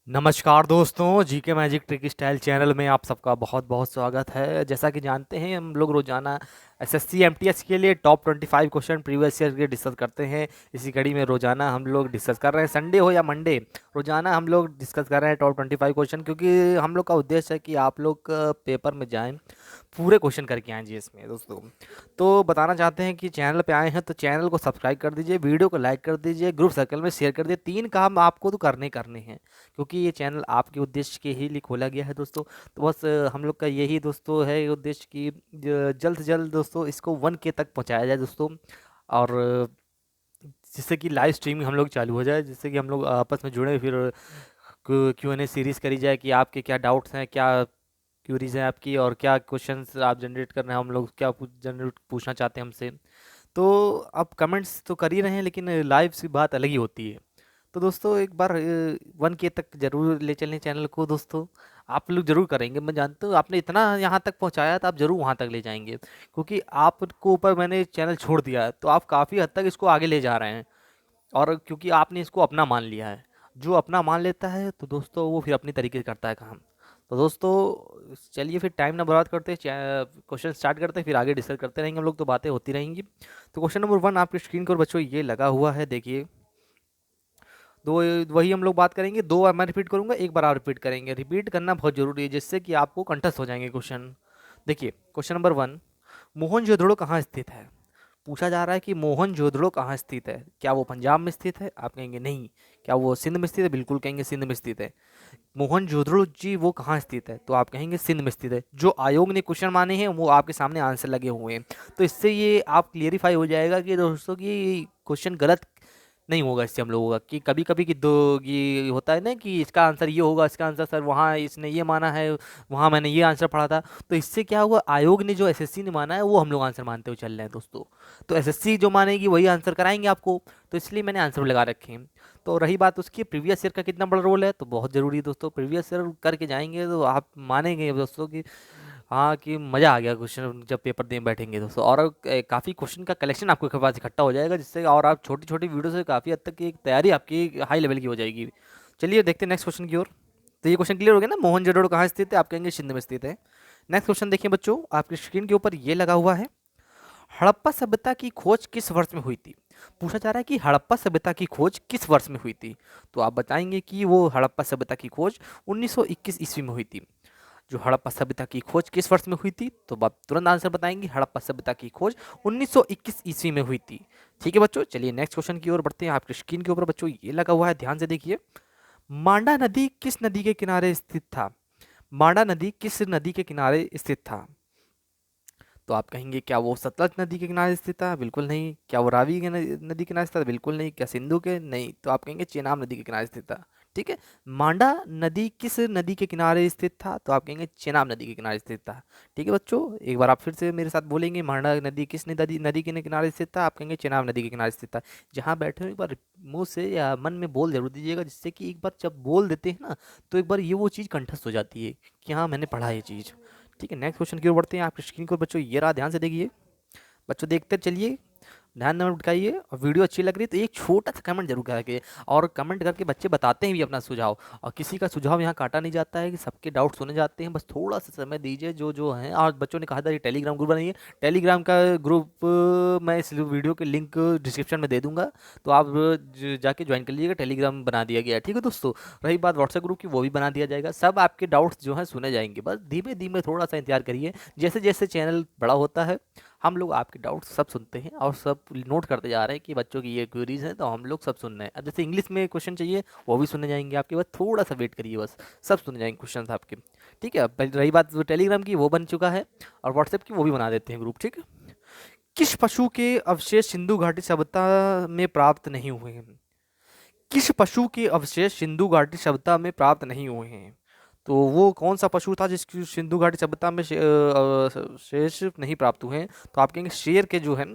नमस्कार दोस्तों, GK magic trick style channel में आप सबका बहुत बहुत स्वागत है। जैसा कि जानते हैं हम लोग रोजाना एसएससी एमटीएस के लिए टॉप 25 क्वेश्चन प्रीवियस ईयर के डिस्कस करते हैं। इसी कड़ी में रोजाना हम लोग डिस्कस कर रहे हैं, संडे हो या मंडे, रोजाना हम लोग डिस्कस कर रहे हैं टॉप 25 क्वेश्चन, क्योंकि हम लोग का उद्देश्य है कि आप लोग पेपर में जाएं, पूरे क्वेश्चन करके आएँ जी इसमें दोस्तों। तो बताना चाहते हैं कि चैनल पे आए हैं तो चैनल को सब्सक्राइब कर दीजिए, वीडियो को लाइक कर दीजिए, ग्रुप सर्कल में शेयर कर दीजिए। 3 काम आपको तो करने हैं, क्योंकि ये चैनल आपके उद्देश्य के ही लिए खोला गया है दोस्तों। तो बस हम लोग का यही दोस्तों है उद्देश्य कि जल्द से जल्द दोस्तों इसको 1K तक पहुंचाया जाए दोस्तों। और जिससे कि लाइव स्ट्रीमिंग हम लोग चालू हो जाए, जिससे कि हम लोग आपस में जुड़े, फिर Q&A सीरीज़ करी जाए कि आपके क्या डाउट्स हैं, क्या क्यूरीज हैं आपकी, और क्या क्वेश्चंस आप जनरेट कर रहे हैं, हम लोग क्या जनरेट पूछना चाहते हैं हमसे। तो आप कमेंट्स तो कर ही रहे हैं, लेकिन लाइव की बात अलग ही होती है। तो दोस्तों एक बार 1K तक जरूर ले चलें चैनल को दोस्तों। आप लोग जरूर करेंगे, मैं जानता हूँ आपने इतना यहाँ तक पहुँचाया तो आप जरूर वहाँ तक ले जाएंगे, क्योंकि आपको ऊपर मैंने चैनल छोड़ दिया है, तो आप काफ़ी हद तक इसको आगे ले जा रहे हैं। और क्योंकि आपने इसको अपना मान लिया है, जो अपना मान लेता है तो दोस्तों वो फिर अपनी तरीके से करता है काम। तो दोस्तों चलिए फिर टाइम ना बर्बाद करते, क्वेश्चन स्टार्ट करते हैं, फिर आगे डिस्कस करते रहेंगे हम लोग, तो बातें होती रहेंगी। तो क्वेश्चन नंबर 1 आपकी स्क्रीन पर बच्चों ये लगा हुआ है, देखिए। दो वही हम लोग बात करेंगे, 2 बार मैं रिपीट करूंगा, एक बार आप रिपीट करेंगे। रिपीट करना बहुत जरूरी है, जिससे कि आपको कंठस्थ हो जाएंगे क्वेश्चन। देखिए क्वेश्चन नंबर 1, मोहनजोदड़ो कहाँ स्थित है? पूछा जा रहा है कि मोहनजोदड़ो कहाँ स्थित है। क्या वो पंजाब में स्थित है? आप कहेंगे नहीं। क्या वो सिंध में स्थित है? बिल्कुल कहेंगे सिंध में स्थित है। मोहनजोदड़ो जी वो कहाँ स्थित है? तो आप कहेंगे सिंध में स्थित है। जो आयोग ने क्वेश्चन माने हैं वो आपके सामने आंसर लगे हुए हैं, तो इससे ये आप क्लियरिफाई हो जाएगा कि दोस्तों कि क्वेश्चन गलत नहीं होगा इससे हम लोगों का। कि कभी कभी कि दो ये होता है ना कि इसका आंसर ये होगा, इसका आंसर सर वहाँ इसने ये माना है, वहाँ मैंने ये आंसर पढ़ा था। तो इससे क्या हुआ, आयोग ने जो एसएससी ने माना है वो हम लोग आंसर मानते हुए चल रहे हैं दोस्तों। तो एसएससी जो मानेगी वही आंसर कराएंगे आपको, तो इसलिए मैंने आंसर लगा रखे हैं। तो रही बात उसकी प्रीवियस ईयर का कितना बड़ा रोल है, तो बहुत ज़रूरी है दोस्तों। प्रीवियस ईयर करके जाएंगे तो आप मानेंगे दोस्तों कि हाँ, कि मज़ा आ गया क्वेश्चन जब पेपर देने बैठेंगे दोस्तों। और काफ़ी क्वेश्चन का कलेक्शन आपके पास इकट्ठा हो जाएगा, जिससे और आप छोटी छोटी वीडियो से काफ़ी हद तक की एक तैयारी आपकी हाई लेवल की हो जाएगी। चलिए देखते हैं नेक्स्ट क्वेश्चन की ओर। तो ये क्वेश्चन क्लियर हो गया ना, मोहनजोदड़ो कहाँ स्थित है? आप कहेंगे सिंध में स्थित है। नेक्स्ट क्वेश्चन देखिए बच्चों, आपकी स्क्रीन के ऊपर ये लगा हुआ है, हड़प्पा सभ्यता की खोज किस वर्ष में हुई थी? पूछा जा रहा है कि हड़प्पा सभ्यता की खोज किस वर्ष में हुई थी। तो आप बताएंगे कि वो हड़प्पा सभ्यता की खोज 1921 ईस्वी में हुई थी। जो हड़प्पा सभ्यता की खोज किस वर्ष में हुई थी, तो आप तुरंत आंसर बताएंगे हड़प्पा सभ्यता की खोज 1921 ईस्वी में हुई थी। ठीक है बच्चों, चलिए नेक्स्ट क्वेश्चन की ओर बढ़ते हैं। आपकी स्क्रीन के ऊपर बच्चों ये लगा हुआ है, ध्यान से देखिए। मांडा नदी किस नदी के किनारे स्थित था? मांडा नदी किस नदी के किनारे स्थित था? तो आप कहेंगे क्या वो सतलज नदी के किनारे स्थित था? बिल्कुल नहीं। क्या वो रावी के नदी के किनारे स्थित था? बिल्कुल नहीं। क्या सिंधु के? नहीं। तो आप कहेंगे चेनाब नदी के किनारे स्थित था। ठीक है, मांडा नदी किस नदी के किनारे स्थित था? तो आप कहेंगे चेनाब नदी के किनारे स्थित था। ठीक है बच्चों, एक बार आप फिर से मेरे साथ बोलेंगे, मांडा नदी किस नदी नदी के किनारे स्थित था? आप कहेंगे चेनाब नदी के किनारे स्थित था। जहाँ बैठे हो एक बार मुंह से या मन में बोल जरूर दीजिएगा, जिससे कि एक बार जब बोल देते हैं ना, तो एक बार ये वो चीज़ कंठस्थ हो जाती है कि हाँ मैंने पढ़ा ये चीज़। ठीक है, नेक्स्ट क्वेश्चन की ओर बढ़ते हैं। आपकी स्क्रीन को बच्चों ये रहा, ध्यान से देखिए। बच्चों देखते चलिए, ध्यान न भटकाइए, और वीडियो अच्छी लग रही है तो एक छोटा सा कमेंट जरूर करके, और कमेंट करके बच्चे बताते हैं भी अपना सुझाव। और किसी का सुझाव यहाँ काटा नहीं जाता है, कि सबके डाउट सुने जाते हैं। बस थोड़ा सा समय दीजिए जो जो है। और बच्चों ने कहा था ये टेलीग्राम ग्रुप बनाइए, टेलीग्राम का ग्रुप मैं इस वीडियो के लिंक डिस्क्रिप्शन में दे दूंगा, तो आप जाके ज्वाइन कर लीजिएगा। टेलीग्राम बना दिया गया है, ठीक है दोस्तों। रही बात व्हाट्सएप ग्रुप की, वो भी बना दिया जाएगा। सब आपके डाउट्स जो हैं सुने जाएंगे, बस धीमे धीमे थोड़ा सा इंतजार करिए। जैसे जैसे चैनल बड़ा होता है हम लोग आपके डाउट सब सुनते हैं, और सब नोट करते जा रहे हैं कि बच्चों की ये क्वेरीज हैं, तो हम लोग सब सुन रहे हैं। अब जैसे इंग्लिश में क्वेश्चन चाहिए, वो भी सुने जाएंगे आपके, बस थोड़ा सा वेट करिए, बस सब सुने जाएंगे क्वेश्चन आपके। ठीक है, अब रही बात टेलीग्राम की, वो बन चुका है, और व्हाट्सएप की वो भी बना देते हैं ग्रुप। ठीक है, किस पशु के अवशेष सिंधु घाटी सभ्यता में प्राप्त नहीं हुए हैं? किस पशु के अवशेष सिंधु घाटी सभ्यता में प्राप्त नहीं हुए हैं? तो वो कौन सा पशु था जिसकी सिंधु घाटी सभ्यता में अवशेष नहीं प्राप्त हुए हैं? तो आप कहेंगे शेर के जो है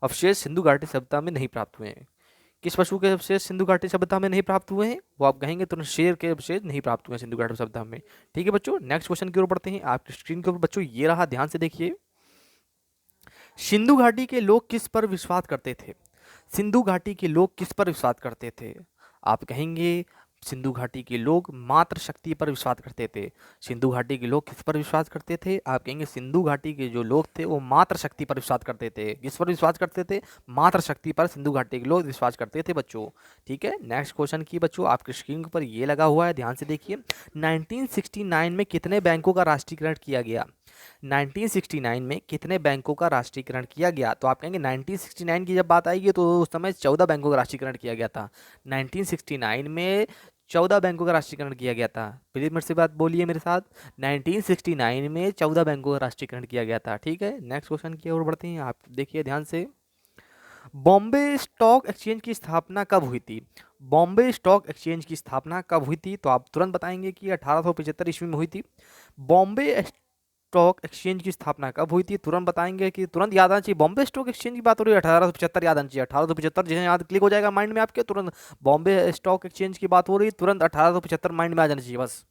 अवशेष सिंधु घाटी सभ्यता में नहीं प्राप्त हुए हैं। किस पशु के अवशेष सिंधु घाटी सभ्यता में नहीं प्राप्त हुए हैं? वो आप कहेंगे तो शेर के अवशेष नहीं प्राप्त हुए हैं सिंधु घाटी सभ्यता में। ठीक है बच्चों, नेक्स्ट क्वेश्चन की ओर बढ़ते हैं। आपकी स्क्रीन के ऊपर बच्चों ये रहा, ध्यान से देखिए। सिंधु घाटी के लोग किस पर विश्वास करते थे? सिंधु घाटी के लोग किस पर विश्वास करते थे? आप कहेंगे सिंधु घाटी के लोग मात्र शक्ति पर विश्वास करते थे। सिंधु घाटी के लोग किस पर विश्वास करते थे? आप कहेंगे सिंधु घाटी के जो लोग थे वो मात्र शक्ति पर विश्वास करते थे। किस पर विश्वास करते थे? मात्र शक्ति पर सिंधु घाटी के लोग विश्वास करते थे बच्चों। ठीक है, नेक्स्ट क्वेश्चन की बच्चों आपकी स्क्रीन पर ये लगा हुआ है, ध्यान से देखिए। 1969 में कितने बैंकों का राष्ट्रीयकरण किया गया? 1969 में कितने बैंकों का राष्ट्रीयकरण किया गया? तो आप कहेंगे 1969 की जब बात आएगी तो उस समय 14 बैंकों का राष्ट्रीयकरण किया गया था। 1969 में 14 बैंकों का राष्ट्रीयकरण किया गया था। प्लीज मेरे से बात बोलिए मेरे साथ। 1969 में 14 बैंकों का राष्ट्रीयकरण किया गया था। ठीक है, नेक्स्ट क्वेश्चन की ओर बढ़ते हैं, आप देखिए ध्यान से। बॉम्बे स्टॉक एक्सचेंज की स्थापना कब हुई थी? बॉम्बे स्टॉक एक्सचेंज की स्थापना कब हुई थी? तो आप तुरंत बताएंगे कि 1875 ईस्वी में हुई थी। बॉम्बे स्टॉक एक्सचेंज की स्थापना कब हुई थी? तुरंत बताएंगे कि तुरंत याद आना चाहिए। बॉम्बे स्टॉक एक्सचेंज की बात हो रही है, 1875 याद आना चाहिए। 1875 जैसे याद क्लिक हो जाएगा माइंड में आपके, तुरंत बॉम्बे स्टॉक एक्सचेंज की बात हो रही है, तुरंत 1875 माइंड में आ जाना चाहिए, बस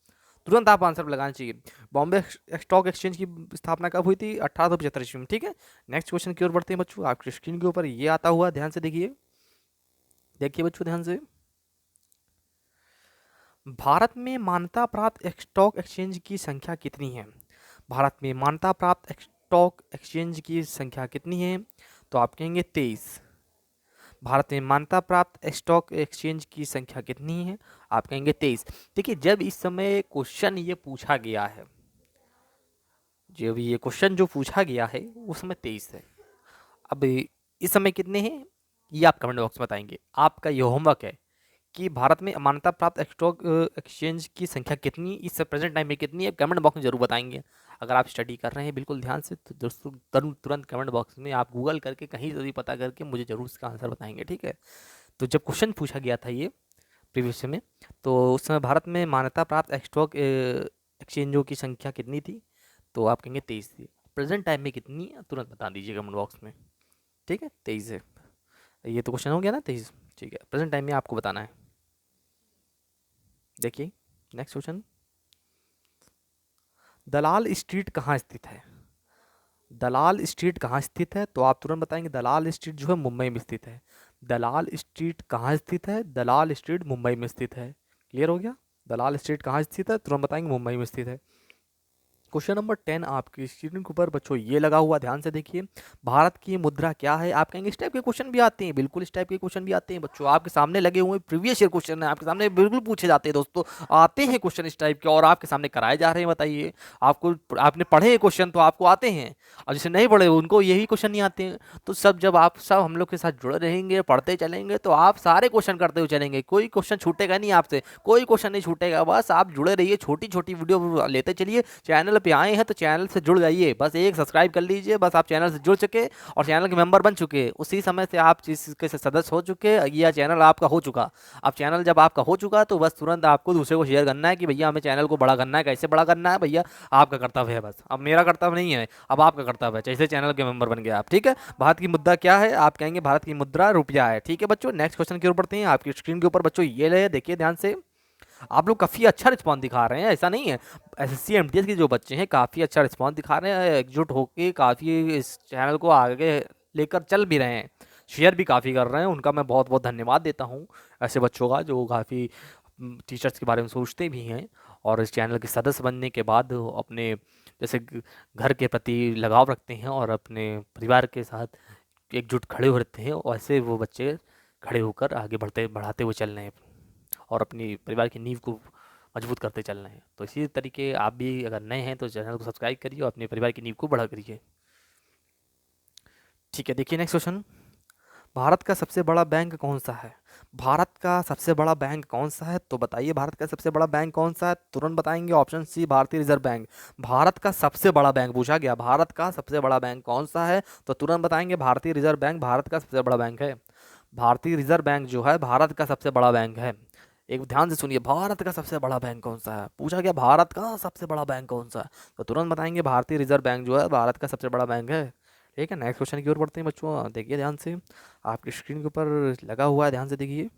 तुरंत आप आंसर लगाना चाहिए। बॉम्बे स्टॉक एक्सचेंज की स्थापना कब हुई थी? 1875 ईस्वी में। ठीक है, नेक्स्ट क्वेश्चन की ओर बढ़ते हैं बच्चों। आपकी स्क्रीन के ऊपर ये आता हुआ, ध्यान से देखिए। देखिए बच्चों ध्यान से। भारत में मान्यता प्राप्त स्टॉक एक्सचेंज की संख्या कितनी है? भारत में मान्यता प्राप्त स्टॉक एक्सचेंज की संख्या कितनी है? तो आप कहेंगे 23। भारत में मान्यता प्राप्त स्टॉक एक्सचेंज की संख्या कितनी है? आप कहेंगे 23। देखिए, जब इस समय क्वेश्चन ये पूछा गया है, जब ये क्वेश्चन जो पूछा गया है उस समय 23 है। अब इस समय कितने हैं ये आप कमेंट बॉक्स में बताएंगे। आपका ये होमवर्क है कि भारत में मान्यता प्राप्त स्टॉक एक्सचेंज की संख्या कितनी इस प्रेजेंट टाइम में कितनी है, कमेंट बॉक्स में जरूर बताएंगे। अगर आप स्टडी कर रहे हैं बिल्कुल ध्यान से तो दोस्तों तुरंत कमेंट बॉक्स में आप गूगल करके कहीं से भी पता करके मुझे जरूर इसका आंसर बताएंगे। ठीक है, तो जब क्वेश्चन पूछा गया था ये प्रीवियस में, तो उस समय भारत में मान्यता प्राप्त स्टॉक एक्सचेंजों की संख्या कितनी थी? तो आप कहेंगे 23 थी। प्रेजेंट टाइम में कितनी है तुरंत बता दीजिए कमेंट बॉक्स में। ठीक है, 23 है। ये तो क्वेश्चन हो गया ना, 23। ठीक है, प्रेजेंट टाइम में आपको बताना है। देखिए नेक्स्ट क्वेश्चन। दलाल स्ट्रीट कहाँ स्थित है? दलाल स्ट्रीट कहाँ स्थित है? तो आप तुरंत बताएंगे दलाल स्ट्रीट जो है मुंबई में स्थित है। दलाल स्ट्रीट कहाँ स्थित है? दलाल स्ट्रीट मुंबई में स्थित है। क्लियर हो गया? दलाल स्ट्रीट कहाँ स्थित है? तुरंत बताएंगे मुंबई में स्थित है। क्वेश्चन नंबर 10 आपकी स्क्रीन के ऊपर बच्चों ये लगा हुआ, ध्यान से देखिए। भारत की मुद्रा क्या है? आप कहेंगे इस टाइप के क्वेश्चन भी आते हैं, बिल्कुल इस टाइप के क्वेश्चन भी आते हैं बच्चों। आपके सामने लगे हुए प्रीवियस ईयर क्वेश्चन है, आपके सामने बिल्कुल पूछे जाते हैं दोस्तों। आते हैं क्वेश्चन इस टाइप के और आपके सामने कराए जा रहे हैं। बताइए, आपको आपने पढ़े हैं क्वेश्चन तो आपको आते हैं, और जिसे नहीं पढ़े उनको यही क्वेश्चन नहीं आते हैं। तो सब जब आप सब हम लोग के साथ जुड़े रहेंगे, पढ़ते चलेंगे, तो आप सारे क्वेश्चन करते हुए चलेंगे। कोई क्वेश्चन छूटेगा नहीं आपसे, कोई क्वेश्चन नहीं छूटेगा। बस आप जुड़े रहिए, छोटी छोटी वीडियो लेते चलिए। चैनल पे आए हैं तो चैनल से जुड़ जाइए, बस एक सब्सक्राइब कर लीजिए, बस आप चैनल से जुड़ चुके और चैनल के मेंबर बन चुके, उसी समय से आप इसके सदस्य हो चुके, यह चैनल आपका हो चुका। अब चैनल जब आपका हो चुका तो बस तुरंत आपको दूसरे को शेयर करना है कि भैया हमें चैनल को बड़ा करना है। कैसे बड़ा करना है भैया? आपका कर्तव्य है बस, अब मेरा कर्तव्य नहीं है, अब आपका कर्तव्य है। जैसे चैनल के मेंबर बन गए आप। ठीक है, भारत की मुद्रा क्या है? आप कहेंगे भारत की मुद्रा रुपया है। ठीक है बच्चों, नेक्स्ट क्वेश्चन की ओर बढ़ते हैं। आपकी स्क्रीन के ऊपर बच्चों ये ले, देखिए ध्यान से। आप लोग काफ़ी अच्छा रिस्पॉन्स दिखा रहे हैं, ऐसा नहीं है। एसएससी एमटीएस के जो बच्चे हैं काफ़ी अच्छा रिस्पॉन्स दिखा रहे हैं, एकजुट होकर काफ़ी इस चैनल को आगे लेकर चल भी रहे हैं, शेयर भी काफ़ी कर रहे हैं। उनका मैं बहुत बहुत धन्यवाद देता हूँ ऐसे बच्चों का, जो काफ़ी टीचर्स के बारे में सोचते भी हैं और इस चैनल के सदस्य बनने के बाद अपने जैसे घर के प्रति लगाव रखते हैं और अपने परिवार के साथ एकजुट खड़े होते हैं, वैसे वो बच्चे खड़े होकर आगे बढ़ाते हुए चल रहे हैं और अपनी परिवार की नींव को मजबूत करते चल रहे हैं। तो इसी तरीके आप भी अगर नए हैं तो चैनल को सब्सक्राइब करिए और अपने परिवार की नींव को बढ़ा करिए। ठीक है, देखिए नेक्स्ट क्वेश्चन। भारत का सबसे बड़ा बैंक कौन सा है? भारत का सबसे बड़ा बैंक कौन सा है? तो बताइए भारत का सबसे बड़ा बैंक कौन सा है? तुरंत बताएंगे। ऑप्शन सी भारतीय रिजर्व बैंक। भारत का सबसे बड़ा बैंक पूछा गया, भारत का सबसे बड़ा बैंक कौन सा है? तो तुरंत बताएंगे भारतीय रिजर्व बैंक भारत का सबसे बड़ा बैंक है। भारतीय रिजर्व बैंक जो है भारत का सबसे बड़ा बैंक है। एक ध्यान से सुनिए, भारत का सबसे बड़ा बैंक कौन सा है पूछा गया, भारत का सबसे बड़ा बैंक कौन सा है? तो तुरंत बताएंगे भारतीय रिजर्व बैंक जो है भारत का सबसे बड़ा बैंक है। ठीक है, नेक्स्ट क्वेश्चन की ओर बढ़ते हैं बच्चों। देखिए ध्यान से, आपकी स्क्रीन के ऊपर लगा हुआ है, ध्यान से देखिए।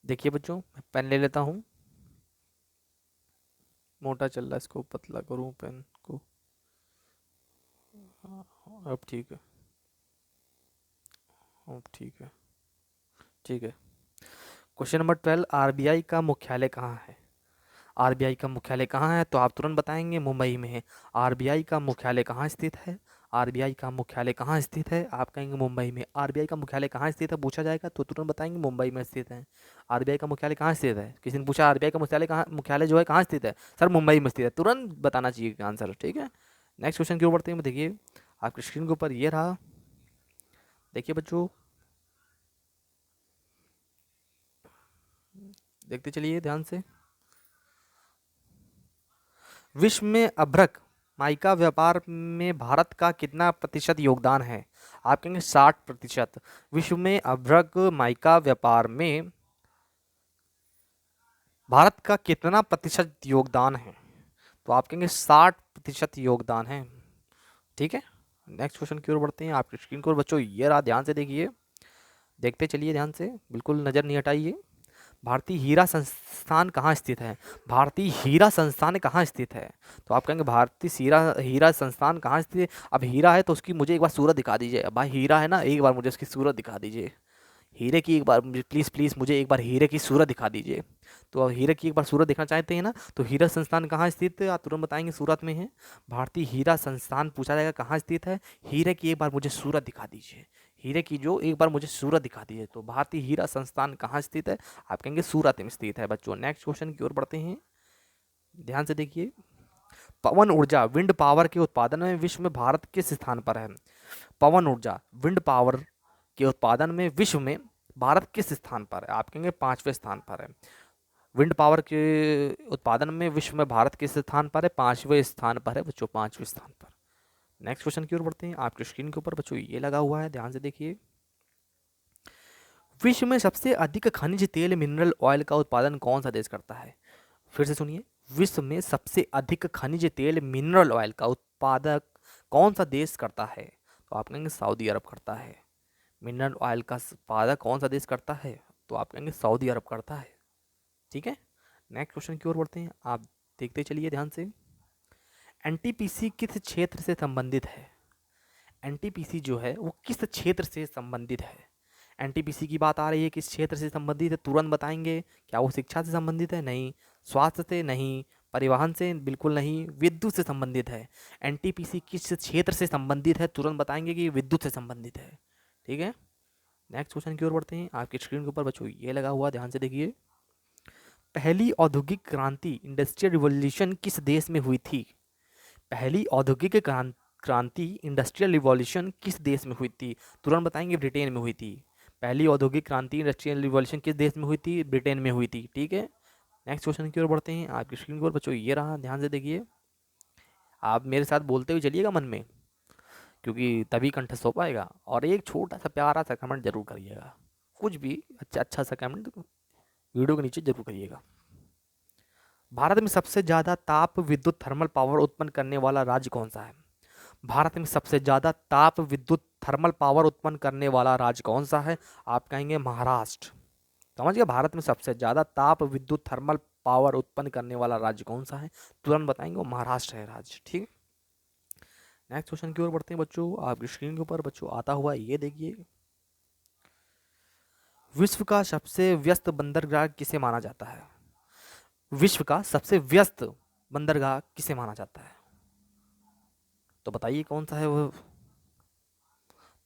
देखिए बच्चों, मैं पेन ले लेता हूँ, मोटा चल रहा है, इसको पतला करूँ पेन को। हाँ, अब ठीक है, अब ठीक है। ठीक है। क्वेश्चन नंबर 12, आरबीआई का मुख्यालय कहाँ है? आरबीआई का मुख्यालय कहाँ है? तो आप तुरंत बताएंगे मुंबई में है। आरबीआई का मुख्यालय कहाँ स्थित है? आरबीआई का मुख्यालय कहाँ स्थित है? आप कहेंगे मुंबई में। आरबीआई का मुख्यालय कहाँ स्थित है पूछा जाएगा तो तुरंत बताएंगे मुंबई में स्थित है। आरबीआई का मुख्यालय कहाँ स्थित है? किसी ने पूछा आरबीआई का मुख्यालय जो है कहाँ स्थित है? सर मुंबई में स्थित है, तुरंत बताना चाहिए आंसर। ठीक है, नेक्स्ट क्वेश्चन की ओर बढ़ते हैं। देखिए आपकी स्क्रीन के ऊपर ये रहा, देखिए बच्चों, देखते चलिए ध्यान से। विश्व में अभ्रक माइका व्यापार में भारत का कितना प्रतिशत योगदान है? आप कहेंगे 60%। विश्व में अभ्रक माइका व्यापार में भारत का कितना प्रतिशत योगदान है? तो आप कहेंगे 60% योगदान है। ठीक है, नेक्स्ट क्वेश्चन की ओर बढ़ते हैं। आपकी स्क्रीन को बच्चों ये रहा, ध्यान से देखिए, देखते चलिए ध्यान से, बिल्कुल नज़र नहीं हटाइए। भारतीय हीरा संस्थान कहाँ स्थित है? भारतीय हीरा संस्थान कहाँ स्थित है? तो आप कहेंगे भारतीय हीरा हीरा संस्थान कहाँ स्थित है? अब हीरा है तो उसकी मुझे एक बार सूरत दिखा दीजिए। अब भाई हीरा है ना, एक बार मुझे उसकी सूरत दिखा दीजिए। हीरे की एक बार मुझे प्लीज़ प्लीज़ मुझे एक बार हीरे की सूरत दिखा दीजिए। तो अब हीरे की एक बार सूरत देखना चाहते हैं ना, तो हीरा संस्थान कहाँ स्थित है? आप तुरंत बताएंगे सूरत में है। भारतीय हीरा संस्थान पूछा जाएगा कहाँ स्थित है, हीरे की एक बार मुझे सूरत दिखा दीजिए। हीरे की जो एक बार मुझे सूरत दिखा दीजिए। तो भारतीय हीरा संस्थान कहाँ स्थित है? आप कहेंगे सूरत में स्थित है। बच्चों नेक्स्ट क्वेश्चन की ओर बढ़ते हैं, ध्यान से देखिए। पवन ऊर्जा विंड पावर के उत्पादन में विश्व में भारत किस स्थान पर है? पवन ऊर्जा विंड पावर के उत्पादन में विश्व में भारत किस स्थान पर है? आप कहेंगे 5वें स्थान पर है। विंड पावर के उत्पादन में विश्व में भारत किस स्थान पर है? 5वें स्थान पर है बच्चों, 5वें स्थान पर। नेक्स्ट क्वेश्चन की ओर बढ़ते हैं। आपकी स्क्रीन के ऊपर बच्चों ये लगा हुआ है, ध्यान से देखिए। विश्व में सबसे अधिक खनिज तेल मिनरल ऑयल का उत्पादन कौन सा देश करता है? फिर से सुनिए, विश्व में सबसे अधिक खनिज तेल मिनरल ऑयल का उत्पादक कौन सा देश करता है? तो आप कहेंगे सऊदी अरब करता है। मिनरल ऑयल का उत्पादक कौन सा देश करता है? तो आप कहेंगे सऊदी अरब करता है। ठीक है, नेक्स्ट क्वेश्चन की ओर बढ़ते हैं। आप देखते चलिए ध्यान से। एनटीपीसी किस क्षेत्र से संबंधित है? एनटीपीसी जो है वो किस क्षेत्र से संबंधित है? एनटीपीसी की बात आ रही है, किस क्षेत्र से संबंधित है? तुरंत बताएंगे। क्या वो शिक्षा से संबंधित है? नहीं। स्वास्थ्य से? नहीं। परिवहन से? बिल्कुल नहीं। विद्युत से संबंधित है। एनटीपीसी किस क्षेत्र से संबंधित है? तुरंत बताएंगे कि विद्युत से संबंधित है। ठीक है, नेक्स्ट क्वेश्चन की ओर बढ़ते हैं। आपकी स्क्रीन के ऊपर बच्चों ये लगा हुआ, ध्यान से देखिए। पहली औद्योगिक क्रांति इंडस्ट्रियल रिवॉल्यूशन किस देश में हुई थी? पहली औद्योगिक क्रांति इंडस्ट्रियल रिवॉल्यूशन किस देश में हुई थी? तुरंत बताएंगे ब्रिटेन में हुई थी। पहली औद्योगिक क्रांति इंडस्ट्रियल रिवॉल्यूशन किस देश में हुई थी? ब्रिटेन में हुई थी। ठीक है, नेक्स्ट क्वेश्चन की ओर बढ़ते हैं। आपकी स्क्रीन की ओर बच्चों ये रहा, ध्यान से देखिए। आप मेरे साथ बोलते हुए चलिएगा मन में, क्योंकि तभी कंठस्थ हो पाएगा। और एक छोटा सा प्यारा सा कमेंट जरूर करिएगा, कुछ भी अच्छा अच्छा सा कमेंट वीडियो के नीचे जरूर करिएगा। भारत में सबसे ज़्यादा ताप विद्युत थर्मल पावर उत्पन्न करने वाला राज्य कौन सा है? भारत में सबसे ज़्यादा ताप विद्युत थर्मल पावर उत्पन्न करने वाला राज्य कौन सा है? आप कहेंगे महाराष्ट्र। समझ गए, भारत में सबसे ज़्यादा ताप विद्युत थर्मल पावर उत्पन्न करने वाला राज्य कौन सा है? तुरंत बताएंगे, वो महाराष्ट्र है राज्य। ठीक, नेक्स्ट क्वेश्चन की ओर बढ़ते हैं बच्चों। आपकी स्क्रीन के ऊपर बच्चों आता हुआ ये देखिए। विश्व का सबसे व्यस्त बंदरगाह किसे माना जाता है? विश्व का सबसे व्यस्त बंदरगाह किसे माना जाता है? तो बताइए कौन सा है वो?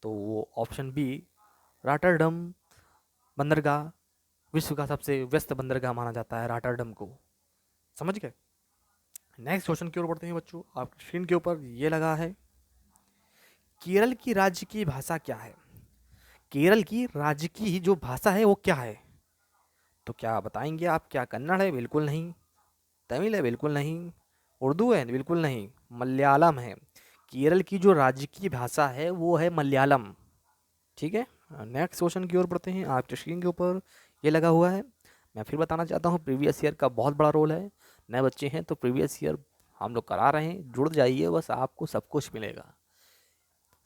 तो वो ऑप्शन बी, रॉटरडम बंदरगाह विश्व का सबसे व्यस्त बंदरगाह माना जाता है, रॉटरडम को। समझ गए, नेक्स्ट क्वेश्चन की ओर बढ़ते हैं बच्चों। आपकी स्क्रीन के ऊपर ये लगा है, केरल की राज्य की भाषा क्या है? केरल की राज्य की जो भाषा है वो क्या है? तो क्या बताएंगे आप? क्या कन्नड़ है? बिल्कुल नहीं। तमिल है? बिल्कुल नहीं। उर्दू है? बिल्कुल नहीं। मलयालम है। केरल की जो राज्य की भाषा है वो है मलयालम। ठीक है, नेक्स्ट क्वेश्चन की ओर बढ़ते हैं। आपके स्क्रीन के ऊपर ये लगा हुआ है। मैं फिर बताना चाहता हूँ, प्रीवियस ईयर का बहुत बड़ा रोल है। नए बच्चे हैं तो प्रीवियस ईयर हम लोग करा रहे हैं, जुड़ जाइए, बस आपको सब कुछ मिलेगा।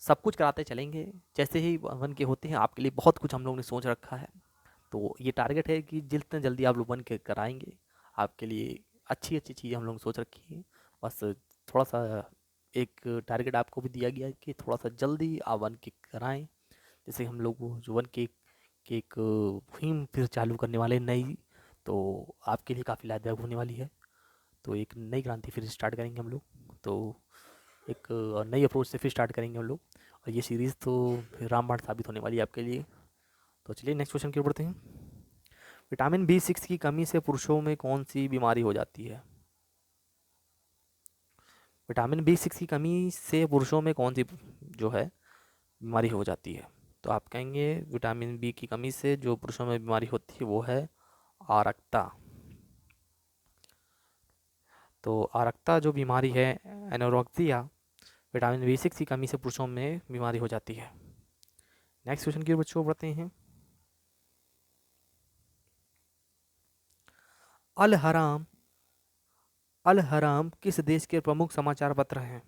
सब कुछ कराते चलेंगे, जैसे ही वन के होते हैं आपके लिए बहुत कुछ हम लोग ने सोच रखा है। तो ये टारगेट है कि जितने जल्दी आप लोग बन के कराएंगे आपके लिए अच्छी अच्छी चीज़ें हम लोग सोच रखी है। बस थोड़ा सा एक टारगेट आपको भी दिया गया है कि थोड़ा सा जल्दी आप बन के कराएं, जैसे हम लोग वो जो वन के कि एक मुहिम फिर चालू करने वाले हैं नई, तो आपके लिए काफ़ी लाभदायक होने वाली है। तो एक नई क्रांति फिर स्टार्ट करेंगे हम लोग, तो एक नई अप्रोच से फिर स्टार्ट करेंगे हम लोग, और ये सीरीज़ तो फिर रामबाण साबित होने वाली है आपके लिए। तो चलिए नेक्स्ट क्वेश्चन की ओर बढ़ते हैं। विटामिन B6 की कमी से पुरुषों में कौन सी बीमारी हो जाती है? विटामिन B6 की कमी से पुरुषों में कौन सी जो है बीमारी हो जाती है? तो आप कहेंगे विटामिन बी की कमी से जो पुरुषों में बीमारी होती है वो है आरक्ता। तो आरक्ता जो बीमारी है, एनोरेक्सिया, विटामिन B6 की कमी से पुरुषों में बीमारी हो जाती है। नेक्स्ट क्वेश्चन की ओर बच्चों बढ़ते हैं। अल हराम अल हराम किस देश के प्रमुख समाचार पत्र हैं?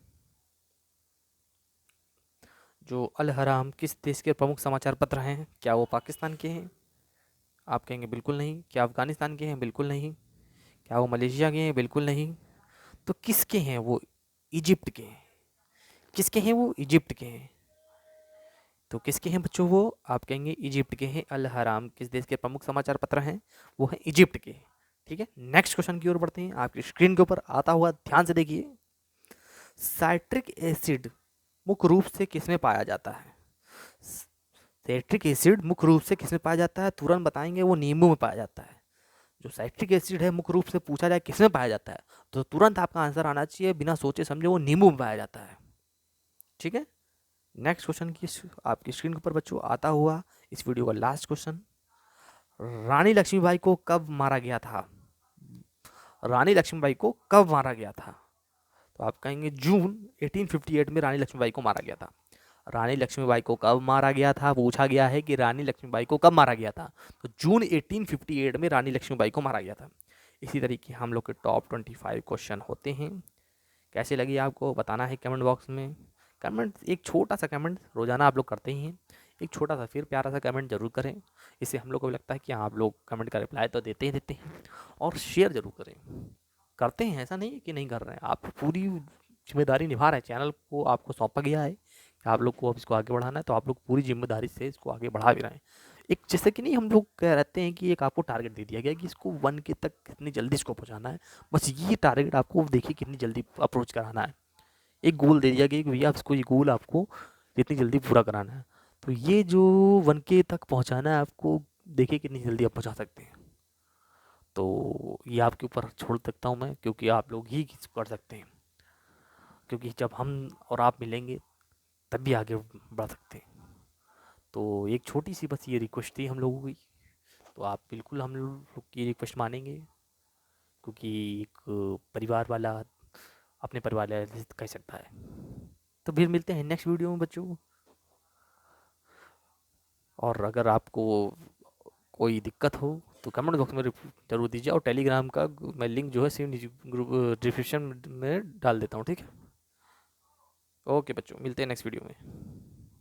जो अल हराम किस देश के प्रमुख समाचार पत्र हैं? क्या वो पाकिस्तान के हैं? आप कहेंगे बिल्कुल नहीं। क्या अफगानिस्तान के हैं? बिल्कुल नहीं। क्या वो मलेशिया के हैं? बिल्कुल नहीं। तो किसके हैं वो? इजिप्ट के हैं। किसके हैं वो? इजिप्ट के हैं। तो किसके हैं बच्चों वो? आप कहेंगे इजिप्ट के हैं। अल हराम किस देश के प्रमुख समाचार पत्र हैं? वो है इजिप्ट के। ठीक है, नेक्स्ट क्वेश्चन की ओर बढ़ते हैं। आपकी स्क्रीन के ऊपर आता हुआ ध्यान से देखिए। साइट्रिक एसिड मुख्य रूप से किसमें पाया जाता है? साइट्रिक एसिड मुख्य रूप से किसमें पाया जाता है? तुरंत बताएंगे वो नींबू में पाया जाता है। जो साइट्रिक एसिड है मुख्य रूप से पूछा जाए किसमें पाया जाता है, तो तुरंत आपका आंसर आना चाहिए बिना सोचे समझे, वो नींबू में पाया जाता है। ठीक है, नेक्स्ट क्वेश्चन की आपकी स्क्रीन के ऊपर बच्चों आता हुआ इस वीडियो का लास्ट क्वेश्चन। रानी लक्ष्मीबाई को कब मारा गया था? रानी लक्ष्मीबाई को कब मारा गया था? तो आप कहेंगे जून 1858 में रानी लक्ष्मीबाई को मारा गया था। रानी लक्ष्मीबाई को कब मारा गया था पूछा गया है कि रानी लक्ष्मीबाई को कब मारा गया था, तो जून 1858 में रानी लक्ष्मीबाई को मारा गया था। इसी तरीके हम लोग के टॉप 25 क्वेश्चन होते हैं। कैसे लगी आपको बताना है कमेंट बॉक्स में। कमेंट, एक छोटा सा कमेंट रोजाना आप लोग करते ही हैं, एक छोटा सा फिर प्यारा सा कमेंट जरूर करें। इससे हम लोग को भी लगता है कि हाँ, आप लोग कमेंट का रिप्लाई तो देते ही देते हैं। और शेयर जरूर करें, करते हैं, ऐसा नहीं है कि नहीं कर रहे हैं। आप पूरी जिम्मेदारी निभा रहे हैं, चैनल को आपको सौंपा गया है कि आप लोग को अब इसको आगे बढ़ाना है, तो आप लोग पूरी जिम्मेदारी से इसको आगे बढ़ा भी रहे हैं। एक जैसे कि नहीं, हम लोग कह रहते हैं कि एक आपको टारगेट दे दिया गया कि इसको 1K तक कितनी जल्दी इसको पहुंचाना है, बस ये टारगेट आपको देखिए कितनी जल्दी अप्रोच कराना है। एक गोल दे दिया गया कि भैया इसको, ये गोल आपको जितनी जल्दी पूरा कराना है, तो ये जो 1K तक पहुंचाना है आपको, देखिए कितनी जल्दी आप पहुंचा सकते हैं। तो ये आपके ऊपर छोड़ सकता हूँ मैं, क्योंकि आप लोग ही कर सकते हैं, क्योंकि जब हम और आप मिलेंगे तब भी आगे बढ़ सकते हैं। तो एक छोटी सी बस ये रिक्वेस्ट थी हम लोगों की, तो आप बिल्कुल हम लोग की रिक्वेस्ट मानेंगे, क्योंकि एक परिवार वाला अपने परिवार वाला जैसे कह सकता है। तो फिर मिलते हैं नेक्स्ट वीडियो में बच्चों। और अगर आपको कोई दिक्कत हो तो कमेंट बॉक्स में जरूर दीजिए, और टेलीग्राम का मैं लिंक जो है सेम ग्रुप डिस्क्रिप्शन में डाल देता हूँ। ठीक है, ओके बच्चों, मिलते हैं नेक्स्ट वीडियो में।